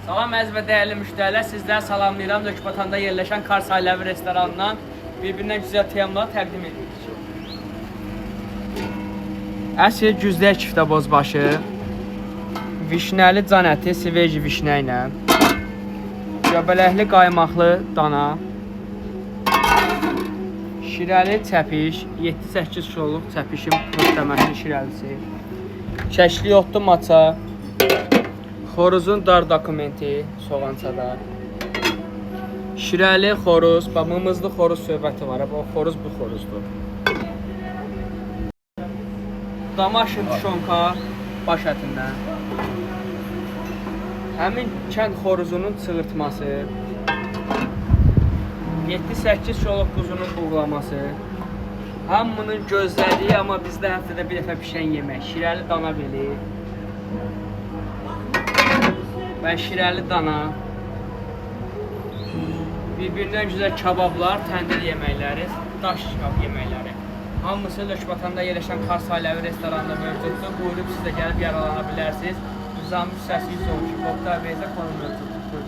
Salam əziz və dəyərli müştərilər, sizləri salamlayıram. Dökbatanda yerləşən Kars Ailəvi restoranından bir-birindən güzel temlar təqdim edirik. Əsl güzdə kiftə bozbaşı, vişnəli can əti, sveji vişnə ilə, göbələkli qaymaqlı dana, şirəli çəpiş, 7-8 kiloluq çəpişin pörtləməsi şirəlisi, çəkli otlu maça, xoruzun dar dokumenti soğançada, şirəli xoruz, mımızlı xoruz söhbəti var, o xoruz bu xoruzdur. Damaşın tuşonka baş ətindən, həmin kənd xoruzunun çığırtması, 7-8 kiloluq quzunun buğlaması, hamının gözlədiyi, amma bizdə həftədə bir dəfə pişən yemək, şirəli dana beli və şirəli dana, birbirindən güzel kabablar, təndir yeməkləri, daş şkaf yeməkləri. Hamısı Dökbatanda yerləşən Kars Ailəvi restoranında mövcuddur. Buyurub siz də gəlib yaralana bilərsiniz. Nizami Hüsəsi 112, Oqtay Beyzə konu mövcuddur.